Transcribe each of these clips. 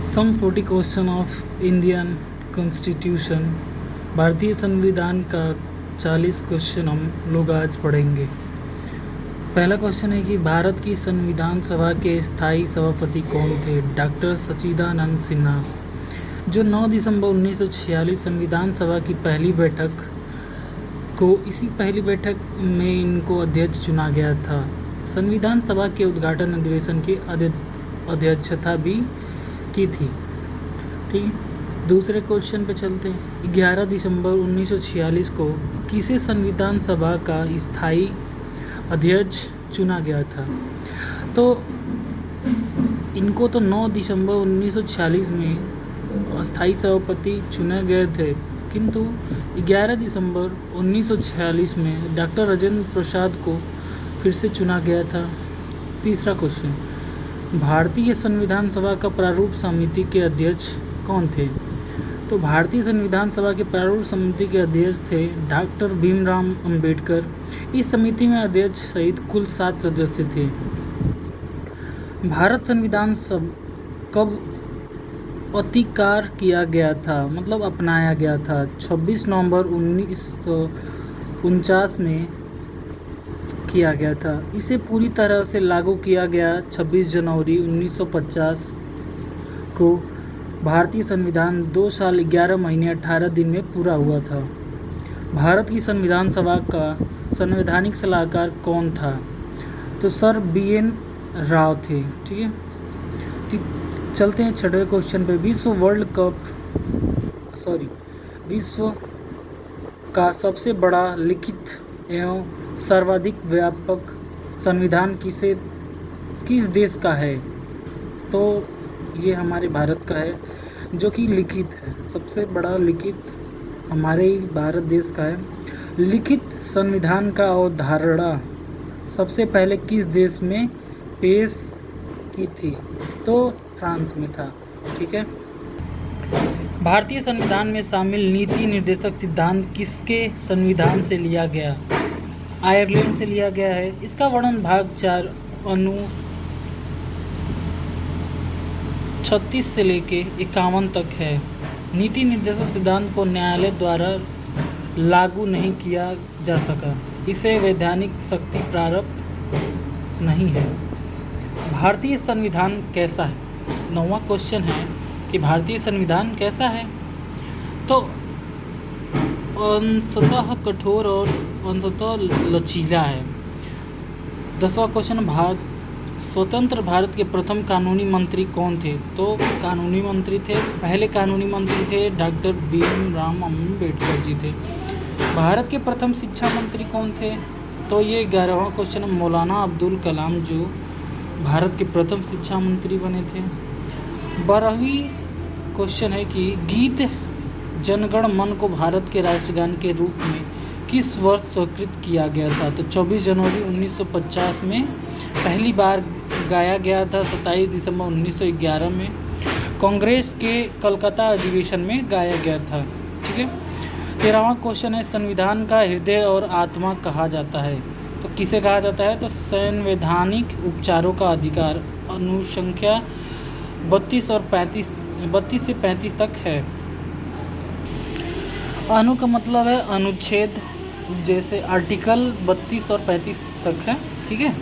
Some 40 question of Indian constitution. भारतीय संविधान का 40 क्वेश्चन हम लोग आज पढ़ेंगे। पहला क्वेश्चन है कि भारत की संविधान सभा के स्थायी सभापति कौन थे? डॉक्टर सच्चिदानंद सिन्हा, जो 9 दिसंबर 1946 संविधान सभा की पहली बैठक इसी पहली बैठक में इनको अध्यक्ष चुना गया था। संविधान सभा के उद्घाटन अधिवेशन की अध्यक्षता भी की थी। ठीक है, दूसरे क्वेश्चन पे चलते हैं। 11 दिसंबर 1946 को किसे संविधान सभा का स्थायी अध्यक्ष चुना गया था? तो इनको तो 9 दिसंबर 1946 में अस्थायी सभापति चुने गए थे, किंतु 11 दिसंबर 1946 में डॉक्टर राजेंद्र प्रसाद को फिर से चुना गया था। तीसरा क्वेश्चन, भारतीय संविधान सभा का प्रारूप समिति के अध्यक्ष कौन थे? तो भारतीय संविधान सभा के प्रारूप समिति के अध्यक्ष थे डॉक्टर भीमराव अंबेडकर। इस समिति में अध्यक्ष सहित कुल 7 सदस्य थे। भारत संविधान कब अधिकार किया गया था, मतलब अपनाया गया था? 26 नवंबर 1949 में किया गया था। इसे पूरी तरह से लागू किया गया 26 जनवरी 1950 को। भारतीय संविधान 2 साल 11 महीने 18 दिन में पूरा हुआ था। भारत की संविधान सभा का संवैधानिक सलाहकार कौन था? तो सर BN राव थे। ठीक है, चलते हैं छठवें क्वेश्चन पे। विश्व का सबसे बड़ा लिखित एवं सर्वाधिक व्यापक संविधान किस देश का है? तो ये हमारे भारत का है, जो कि लिखित है। सबसे बड़ा लिखित हमारे ही भारत देश का है। लिखित संविधान का अवधारणा सबसे पहले किस देश में पेश की थी? तो फ्रांस में था। ठीक है, भारतीय संविधान में शामिल नीति निर्देशक सिद्धांत किसके संविधान से लिया गया? आयरलैंड से लिया गया है। इसका वर्णन भाग 4 अनु 36 से लेके 51 तक है। नीति निर्देशक सिद्धांत को न्यायालय द्वारा लागू नहीं किया जा सका। इसे वैधानिक शक्ति प्राप्त नहीं है। भारतीय संविधान कैसा है? 9वां क्वेश्चन है कि भारतीय संविधान कैसा है? तो अंशतः कठोर और अंशतः लचीला है। 10वां क्वेश्चन, स्वतंत्र भारत के प्रथम कानूनी मंत्री कौन थे? तो पहले कानूनी मंत्री थे डॉक्टर भीमराव अंबेडकर जी थे। भारत के प्रथम शिक्षा मंत्री कौन थे? तो ये 11वां क्वेश्चन, मौलाना अब्दुल कलाम, जो भारत के प्रथम शिक्षा मंत्री बने थे। 12वीं क्वेश्चन है कि गीत जनगण मन को भारत के राष्ट्रगान के रूप में किस वर्ष स्वीकृत किया गया था? तो 24 जनवरी 1950 में पहली बार गाया गया था। 27 दिसंबर 1911 में कांग्रेस के कलकत्ता अधिवेशन में गाया गया था। ठीक है, 13वां क्वेश्चन है, संविधान का हृदय और आत्मा कहा जाता है। तो किसे कहा जाता है? तो संवैधानिक उपचारों का अधिकार। अनुसंख्या 32 से 35 तक है। अनु का मतलब है अनुच्छेद, जैसे आर्टिकल 32 और 35 तक है। ठीक है,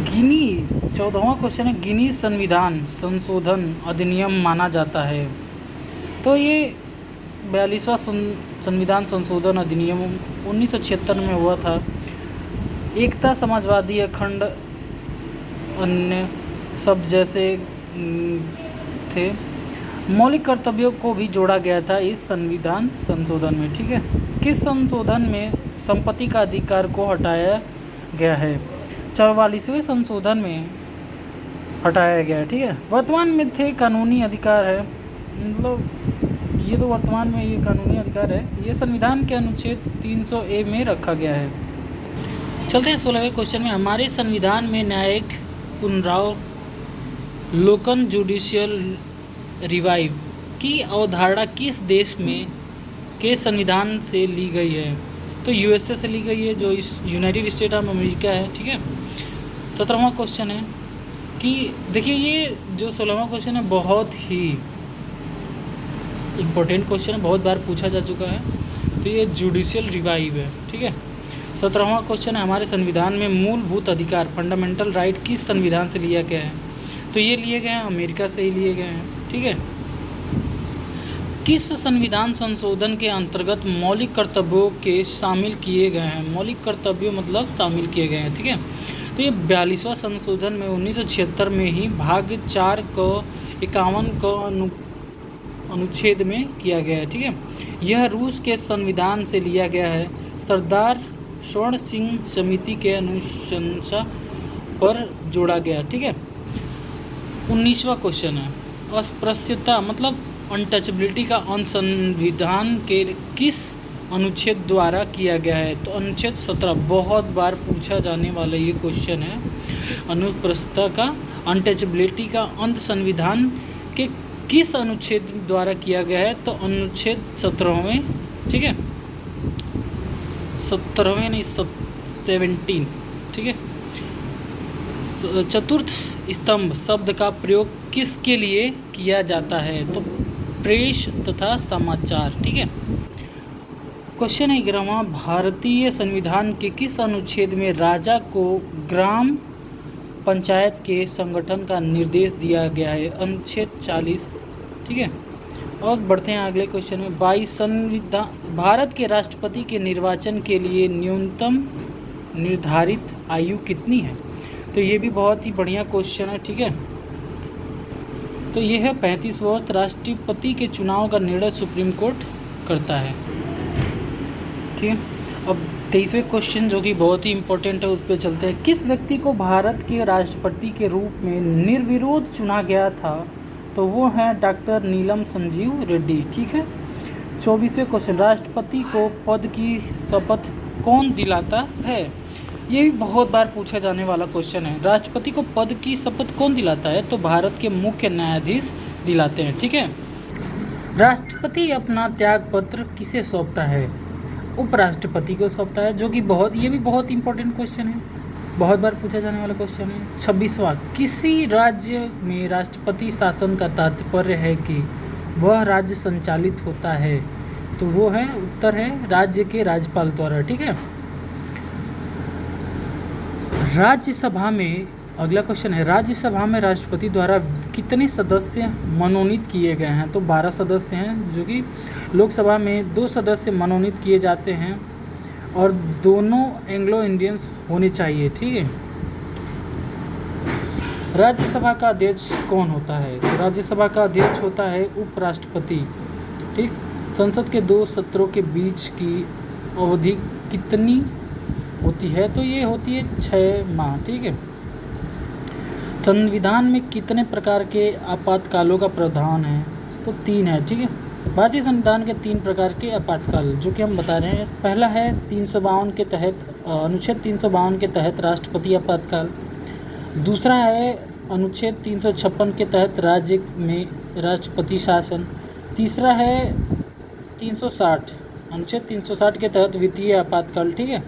गिनी 14वां क्वेश्चन है, गिनी संविधान संशोधन अधिनियम माना जाता है। तो ये 42वां संविधान संशोधन अधिनियम 1976 में हुआ था। एकता, समाजवादी, अखंड, अन्य शब्द जैसे थे। मौलिक कर्तव्यों को भी जोड़ा गया था इस संविधान संशोधन में। ठीक है, किस संशोधन में संपत्ति का अधिकार को हटाया गया है? 44वें संशोधन में हटाया गया है। ठीक है, वर्तमान में थे कानूनी अधिकार है, मतलब ये तो वर्तमान में ये कानूनी अधिकार है। ये संविधान के अनुच्छेद 300A में रखा गया है। चलते हैं 16वें क्वेश्चन में। हमारे संविधान में न्यायिक पुनरावलोकन जुडिशियल रिवाइव की अवधारणा किस देश में के संविधान से ली गई है? तो USA से ली गई है, जो इस यूनाइटेड स्टेट ऑफ अमेरिका है। ठीक है, 17वां क्वेश्चन है, कि देखिए ये जो 16वां क्वेश्चन है बहुत ही इम्पोर्टेंट क्वेश्चन है, बहुत बार पूछा जा चुका है। तो ये जुडिशियल रिवाइव है, ठीक है। 17वां क्वेश्चन है हमारे संविधान में मूलभूत अधिकार फंडामेंटल राइट किस संविधान से लिया गया है? तो ये लिए गए हैं अमेरिका से ही लिए गए हैं, ठीक है। किस संविधान संशोधन के अंतर्गत मौलिक कर्तव्यों के शामिल किए गए हैं? मौलिक कर्तव्यों मतलब शामिल किए गए हैं, ठीक है। तो ये 42वां संशोधन में 1976 में ही भाग 4 को 51 को अनुच्छेद में किया गया है, ठीक है। यह रूस के संविधान से लिया गया है। सरदार स्वर्ण सिंह समिति के अनुशंसा पर जोड़ा गया, ठीक है। 19वां क्वेश्चन है अस्पृश्यता मतलब अनटचेबिलिटी का अंत संविधान के किस अनुच्छेद द्वारा किया गया है? तो अनुच्छेद 17 बहुत बार पूछा जाने वाला ये क्वेश्चन है। अनुस्पृश्यता का अनटचेबिलिटी का अंत संविधान के किस अनुच्छेद द्वारा किया गया है? तो अनुच्छेद 17वें, ठीक है। 17वें नहीं 17, ठीक है। चतुर्थ स्तंभ शब्द का प्रयोग किसके लिए किया जाता है? तो प्रेस तथा समाचार, ठीक है। क्वेश्चन है 11वां भारतीय संविधान के किस अनुच्छेद में राजा को ग्राम पंचायत के संगठन का निर्देश दिया गया है? अनुच्छेद 40, ठीक है। और बढ़ते हैं अगले क्वेश्चन में। 22 संविधान भारत के राष्ट्रपति के निर्वाचन के लिए न्यूनतम निर्धारित आयु कितनी है? तो ये भी बहुत ही बढ़िया क्वेश्चन है, ठीक है। तो ये है 35 वर्ष। राष्ट्रपति के चुनाव का निर्णय सुप्रीम कोर्ट करता है, ठीक है। अब 23वें क्वेश्चन जो कि बहुत ही इंपॉर्टेंट है उस पर चलते हैं। किस व्यक्ति को भारत के राष्ट्रपति के रूप में निर्विरोध चुना गया था? तो वो हैं डॉक्टर नीलम संजीव रेड्डी, ठीक है। 24वें क्वेश्चन राष्ट्रपति को पद की शपथ कौन दिलाता है? ये भी बहुत बार पूछा जाने वाला क्वेश्चन है। राष्ट्रपति को पद की शपथ कौन दिलाता है? तो भारत के मुख्य न्यायाधीश दिलाते हैं, ठीक है। राष्ट्रपति अपना त्याग पत्र किसे सौंपता है? उपराष्ट्रपति को सौंपता है, जो कि ये भी बहुत इंपॉर्टेंट क्वेश्चन है, बहुत बार पूछा जाने वाला क्वेश्चन है। 26वां किसी राज्य में राष्ट्रपति शासन का तात्पर्य है कि वह राज्य संचालित होता है? तो वो है उत्तर है राज्य के राज्यपाल द्वारा, ठीक है। राज्यसभा में अगला क्वेश्चन है राज्यसभा में राष्ट्रपति द्वारा कितने सदस्य मनोनीत किए गए हैं? तो 12 सदस्य हैं, जो कि लोकसभा में 2 सदस्य मनोनीत किए जाते हैं और दोनों एंग्लो इंडियंस होने चाहिए, ठीक है। राज्यसभा का अध्यक्ष कौन होता है? तो राज्यसभा का अध्यक्ष होता है उपराष्ट्रपति, ठीक। संसद के 2 सत्रों के बीच की अवधि कितनी होती है? तो ये होती है 6 माह, ठीक है। संविधान में कितने प्रकार के आपातकालों का प्रावधान है? तो 3 है, ठीक है। भारतीय संविधान के 3 प्रकार के आपातकाल जो कि हम बता रहे हैं। पहला है 352 के तहत अनुच्छेद 352 के तहत राष्ट्रपति आपातकाल। दूसरा है अनुच्छेद 356 के तहत राज्य में राष्ट्रपति शासन। तीसरा है 360 अनुच्छेद 360 के तहत वित्तीय आपातकाल, ठीक है।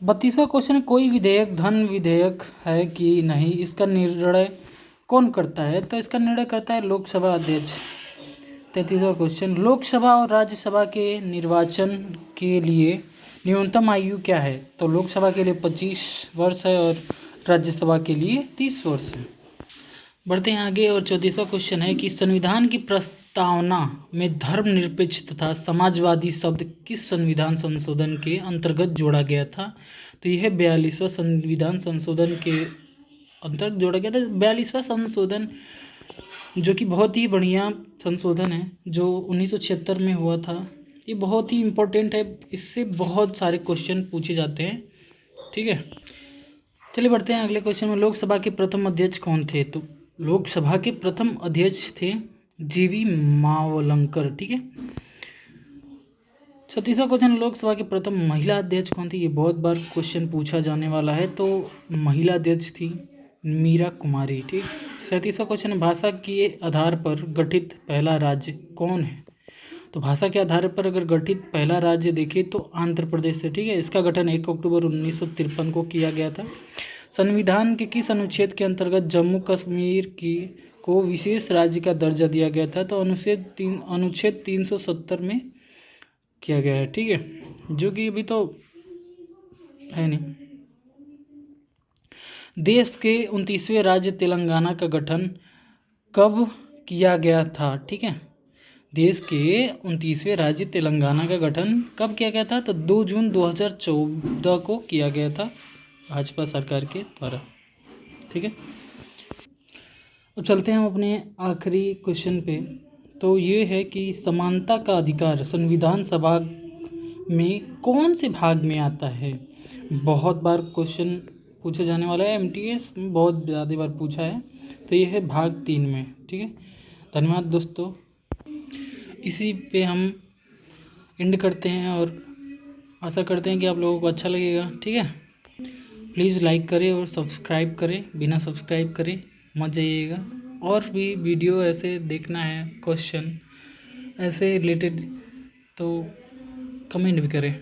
32वां क्वेश्चन कोई विधेयक धन विधेयक है कि नहीं, इसका निर्णय कौन करता है? तो इसका निर्णय करता है लोकसभा अध्यक्ष। 33वां क्वेश्चन लोकसभा और राज्यसभा के निर्वाचन के लिए न्यूनतम आयु क्या है? तो लोकसभा के लिए 25 वर्ष है और राज्यसभा के लिए 30 वर्ष है। बढ़ते हैं आगे और 34वां क्वेश्चन है कि संविधान की प्रस्तावना में धर्मनिरपेक्ष तथा समाजवादी शब्द किस संविधान संशोधन के अंतर्गत जोड़ा गया था? तो यह 42वां संविधान संशोधन के अंतर्गत जोड़ा गया था। 42वां संशोधन जो कि बहुत ही बढ़िया संशोधन है जो 1976 में हुआ था। ये बहुत ही इम्पोर्टेंट है, इससे बहुत सारे क्वेश्चन पूछे जाते हैं, ठीक है। चलिए बढ़ते हैं अगले क्वेश्चन में। लोकसभा के प्रथम अध्यक्ष कौन थे? तो लोकसभा के प्रथम अध्यक्ष थे जीवी मावलंकर, ठीक है। 36वां क्वेश्चन लोकसभा के प्रथम महिला अध्यक्ष कौन थी? ये बहुत बार क्वेश्चन पूछा जाने वाला है। तो महिला अध्यक्ष थी मीरा कुमारी, ठीक। 37वां क्वेश्चन भाषा के आधार पर गठित पहला राज्य कौन है? तो भाषा के आधार पर अगर गठित पहला राज्य देखें तो आंध्र प्रदेश है, ठीक है। इसका गठन 1 अक्टूबर 1953 को किया गया था। संविधान के किस अनुच्छेद के अंतर्गत जम्मू कश्मीर की को विशेष राज्य का दर्जा दिया गया था? तो अनुच्छेद 370 में किया गया है, ठीक है, जो कि अभी तो है नहीं। देश के 29वें राज्य तेलंगाना का गठन कब किया गया था? ठीक है, देश के 29वें राज्य तेलंगाना का गठन कब किया गया था? तो 2 जून 2014 को किया गया था भाजपा सरकार के द्वारा, ठीक है। अब चलते हैं हम अपने आखिरी क्वेश्चन पे। तो ये है कि समानता का अधिकार संविधान सभा में कौन से भाग में आता है? बहुत बार क्वेश्चन पूछा जाने वाला है, एमटीएस में बहुत ज़्यादा बार पूछा है। तो ये है भाग 3 में, ठीक है। धन्यवाद दोस्तों, इसी पे हम एंड करते हैं और आशा करते हैं कि आप लोगों को अच्छा लगेगा, ठीक है। प्लीज़ लाइक करें और सब्सक्राइब करें, बिना सब्सक्राइब करें मत जाइएगा। और भी वीडियो ऐसे देखना है, क्वेश्चन ऐसे रिलेटेड, तो कमेंट भी करें।